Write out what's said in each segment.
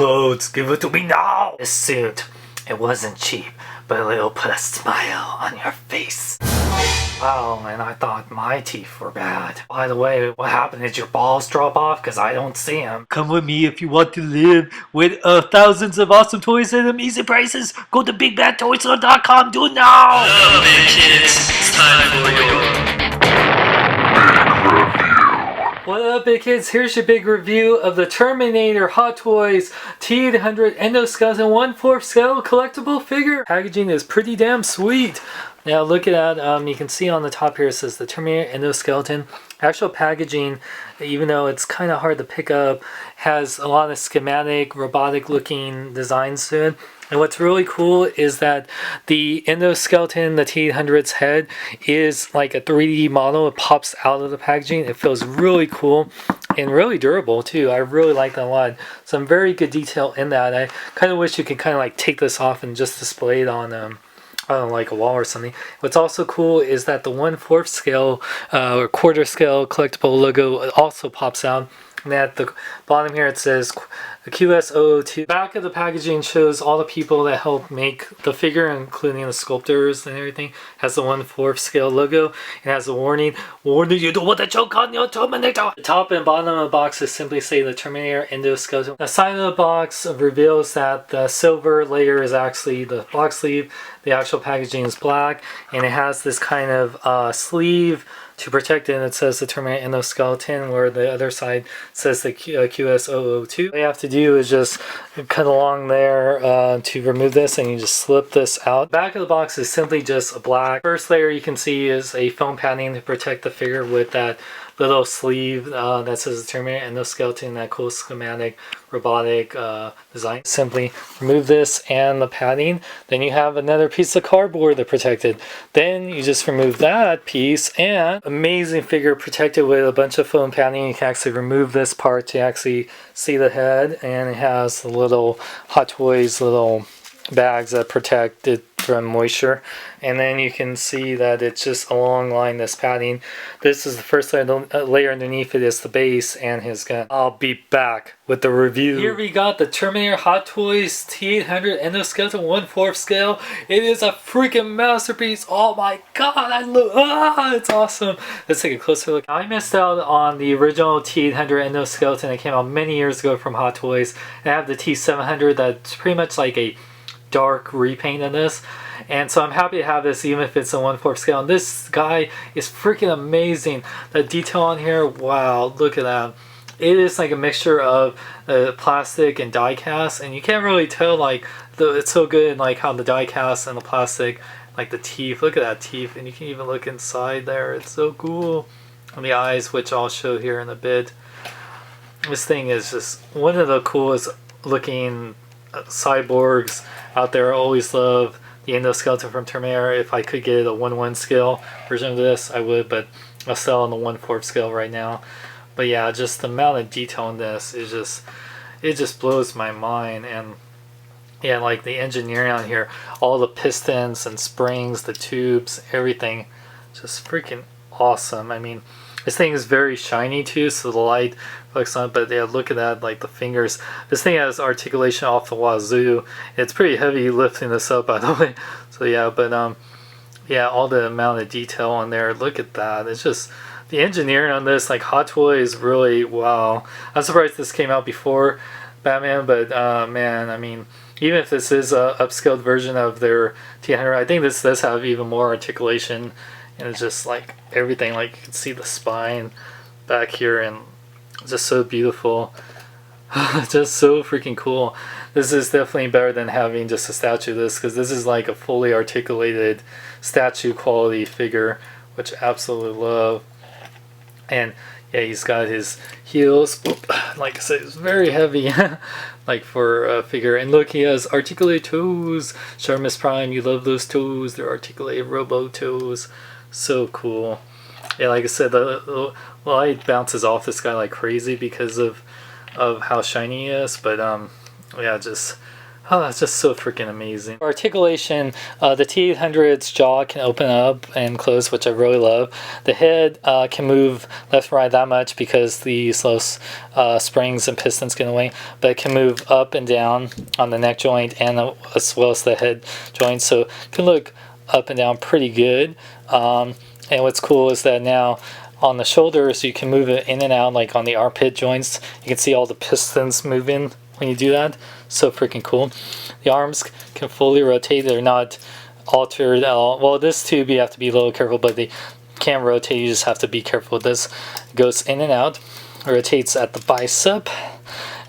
clothes. Give it to me now. This suit, it wasn't cheap, but it'll put a smile on your face. Wow, and I thought my teeth were bad. By the way, what happened? Did your balls drop off? Because I don't see them. Come with me if you want to live with thousands of awesome toys at amazing prices. Go to BigBadToyStore.com. Do it now! Hello, big kids. It's time for your What up, big kids? Here's your big review of the Terminator Hot Toys T-800 Endoskeleton 1/4 scale collectible figure. Packaging is pretty damn sweet. Now look at that. You can see on the top here it says the Terminator Endoskeleton. Actual packaging, even though it's kind of hard to pick up, has a lot of schematic, robotic looking designs to it. And what's really cool is that the endoskeleton, the T-800's head, is like a 3D model. It pops out of the packaging. It feels really cool and really durable too. I really like that a lot. Some very good detail in that. I kind of wish you could kind of like take this off and just display it on I don't know, like a wall or something. What's also cool is that the 1/4 scale or quarter scale collectible logo also pops out. And at the bottom here it says QS002. Back of the packaging shows all the people that helped make the figure, including the sculptors and everything. It has the 1/4 scale logo. It has a warning. Warning, you don't want to choke on your Terminator. The top and bottom of the box is simply say the Terminator Endoskeleton. The side of the box reveals that the silver layer is actually the box sleeve. The actual packaging is black, and it has this kind of sleeve to protect it, and it says the Terminator Endoskeleton, where the other side says the QS002. All you have to do is just cut along there to remove this, and you just slip this out. Back of the box is simply just a black. First layer you can see is a foam padding to protect the figure with that little sleeve that says the Terminator Endoskeleton, that cool schematic robotic design. Simply remove this and the padding. Then you have another piece of cardboard to protect it. Then you just remove that piece, and amazing figure protected with a bunch of foam padding. You can actually remove this part to actually see the head, and it has the little Hot Toys little bags that protect it from moisture. And then you can see that it's just a long line, this padding. This is the first layer. The layer underneath it is the base and his gun. I'll be back with the review. Here we got the Terminator Hot Toys T-800 Endoskeleton 1/4 scale. It is a freaking masterpiece. Oh my god, I love it's awesome. Let's take a closer look. I missed out on the original T-800 Endoskeleton that came out many years ago from Hot Toys. I have the T-700 that's pretty much like a dark repaint of this, and so I'm happy to have this even if it's a 1/4 scale. And this guy is freaking amazing. The detail on here, wow, look at that. It is like a mixture of plastic and die cast, and you can't really tell, like it's so good, like how the die cast and the plastic, like the teeth, look at that teeth, and you can even look inside there. It's so cool. And the eyes, which I'll show here in a bit. This thing is just one of the coolest looking cyborgs out there. I always love the endoskeleton from Terminator. If I could get a 1/1 scale version of this, I would, but I'll sell on the 1/4 scale right now. But yeah, just the amount of detail in this is just, it just blows my mind. And yeah, like the engineering on here, all the pistons and springs, the tubes, everything, just freaking awesome. I mean, this thing is very shiny too, so the light reflects on it, but yeah, look at that, like the fingers. This thing has articulation off the wazoo. It's pretty heavy lifting this up, by the way. So yeah, but yeah, all the amount of detail on there, look at that. It's just, the engineering on this, like Hot Toys, really, wow. I'm surprised this came out before Batman, but man, I mean, even if this is a upscaled version of their T-800, I think this does have even more articulation. And it's just like everything, like you can see the spine back here, and it's just so beautiful. Just so freaking cool. This is definitely better than having just a statue of this, because this is like a fully articulated statue quality figure, which I absolutely love. And yeah, he's got his heels, like I said, it's very heavy. Like for a figure. And look, he has articulated toes. Sharmus Prime, you love those toes. They're articulated robo toes. So cool. Yeah, like I said, the light bounces off this guy like crazy because of how shiny he is. But yeah, just Oh, it's just so freaking amazing. Articulation, the T-800's jaw can open up and close, which I really love. The head can move left and right that much because these little springs and pistons get away, but it can move up and down on the neck joint and as well as the head joint, so it can look up and down pretty good. And what's cool is that now on the shoulders you can move it in and out, like on the armpit joints. You can see all the pistons moving when you do that. So freaking cool. The arms can fully rotate. They're not altered at all. Well, this tube you have to be a little careful, but they can rotate. You just have to be careful with this. It goes in and out. It rotates at the bicep.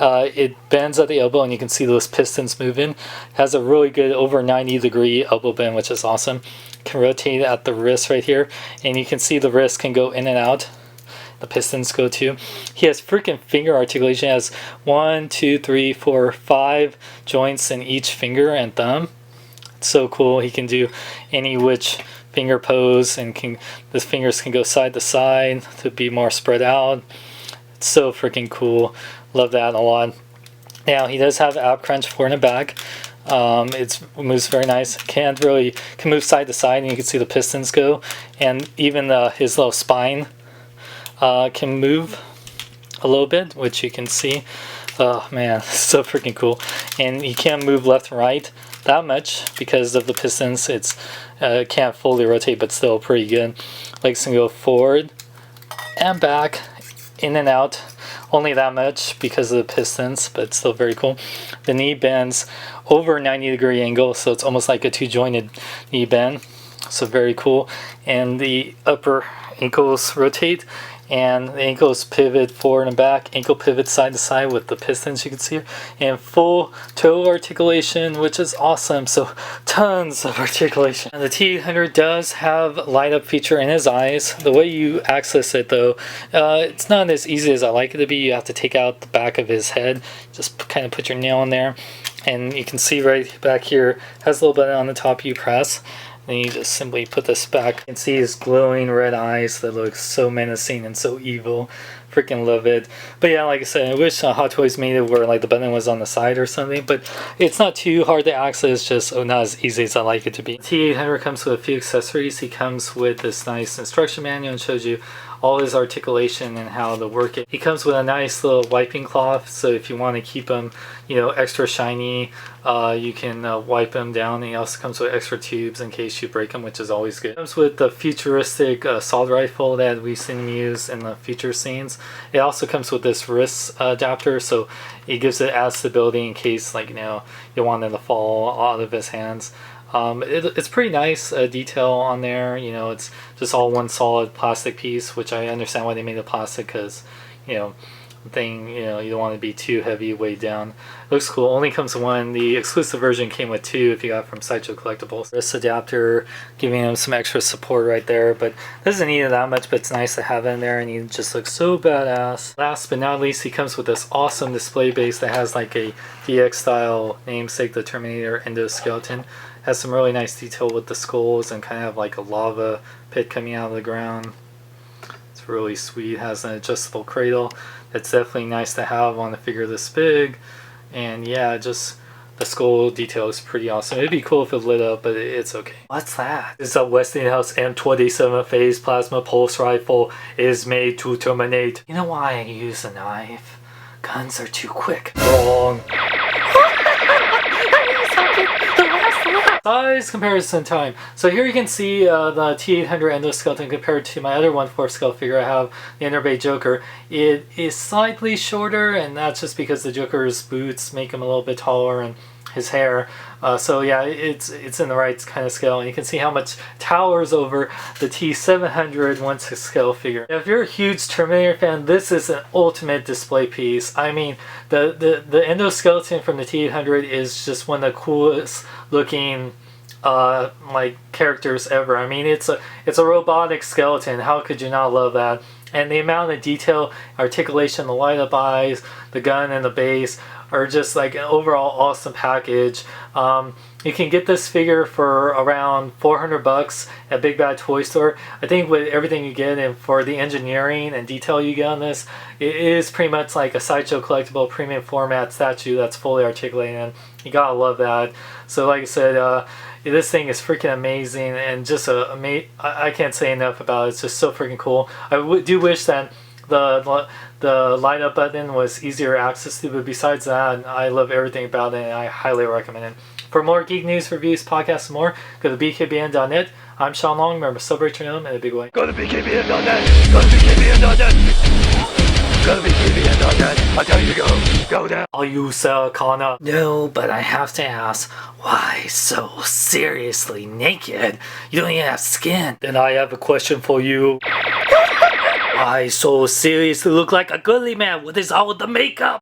It bends at the elbow, and you can see those pistons moving. It has a really good over 90-degree elbow bend, which is awesome. It can rotate at the wrist right here, and you can see the wrist can go in and out. The pistons go too. He has freaking finger articulation. He has 1, 2, 3, 4, 5 joints in each finger and thumb. It's so cool. He can do any which finger pose, and the fingers can go side to side to be more spread out. It's so freaking cool. Love that a lot. Now he does have ab crunch forward and back. It moves very nice. Can move side to side, and you can see the pistons go, and even his little spine can move a little bit, which you can see. Oh man, so freaking cool. And you can't move left and right that much because of the pistons. It's can't fully rotate, but still pretty good. Legs can go forward and back, in and out, only that much because of the pistons, but still very cool. The knee bends over a 90-degree angle, so it's almost like a two-jointed knee bend, so very cool. And the upper ankles rotate, and the ankles pivot forward and back, ankle pivot side to side with the pistons you can see here, and full toe articulation, which is awesome. So tons of articulation. And the T-800 does have light up feature in his eyes. The way you access it though, it's not as easy as I like it to be. You have to take out the back of his head, just kind of put your nail in there, and you can see right back here has a little button on the top you press. Then you just simply put this back. You can see his glowing red eyes that look so menacing and so evil. Freaking love it. But yeah, like I said, I wish Hot Toys made it where like the button was on the side or something, but it's not too hard to access, just not as easy as I like it to be. T-800 comes with a few accessories. He comes with this nice instruction manual and shows you all his articulation and how to work it. He comes with a nice little wiping cloth, so if you want to keep them, you know, extra shiny, you can wipe them down. And he also comes with extra tubes in case you break them, which is always good. He comes with the futuristic assault rifle that we've seen him use in the future scenes. It also comes with this wrist adapter, so it gives it added stability in case, like, you know, you want it to fall out of his hands. It's pretty nice detail on there. You know, it's just all one solid plastic piece, which I understand why they made it plastic, because, you know, you don't want to be too heavy weighed down. Looks cool. Only comes with one. The exclusive version came with 2 if you got from Sideshow Collectibles. Wrist adapter, giving him some extra support right there, but doesn't need it that much, but it's nice to have it in there, and he just looks so badass. Last but not least, he comes with this awesome display base that has like a DX style namesake, the Terminator Endoskeleton. Has some really nice detail with the skulls and kind of like a lava pit coming out of the ground. It's really sweet. Has an adjustable cradle. It's definitely nice to have on a figure this big. And yeah, just the skull detail is pretty awesome. It'd be cool if it lit up, but it's okay. What's that? This is a Westinghouse M27 phase plasma pulse rifle. It is made to terminate. You know why I use a knife? Guns are too quick. Wrong. Size comparison time. So here you can see the T-800 Endoskeleton compared to my other 1/4 scale figure I have, the Interbay Joker. It is slightly shorter, and that's just because the Joker's boots make him a little bit taller, and his hair. So yeah, it's in the right kind of scale, and you can see how much towers over the T-700 1/6 scale figure. Now, if you're a huge Terminator fan, this is an ultimate display piece. I mean, the Endoskeleton from the T-800 is just one of the coolest looking like characters ever. I mean, it's a robotic skeleton. How could you not love that? And the amount of detail, articulation, the light up eyes, the gun and the base, are just like an overall awesome package. You can get this figure for around $400 at Big Bad Toy Store. I think with everything you get and for the engineering and detail you get on this, it is pretty much like a Sideshow Collectible premium format statue that's fully articulated. You gotta love that. So like I said, this thing is freaking amazing, and just I can't say enough about it. It's just so freaking cool. I do wish that the light up button was easier access to, but besides that, I love everything about it, and I highly recommend it. For more geek news, reviews, podcasts, and more, go to bkbn.net. I'm Sean Long. Remember, celebrate your own in a big way. Go to bkbn.net. Go to bkbn.net. Go to bkbn.net. I tell you to go now. Are you Sarah? No, but I have to ask, why so seriously naked? You don't even have skin. Then I have a question for you. Why so seriously look like a girly man with all the makeup?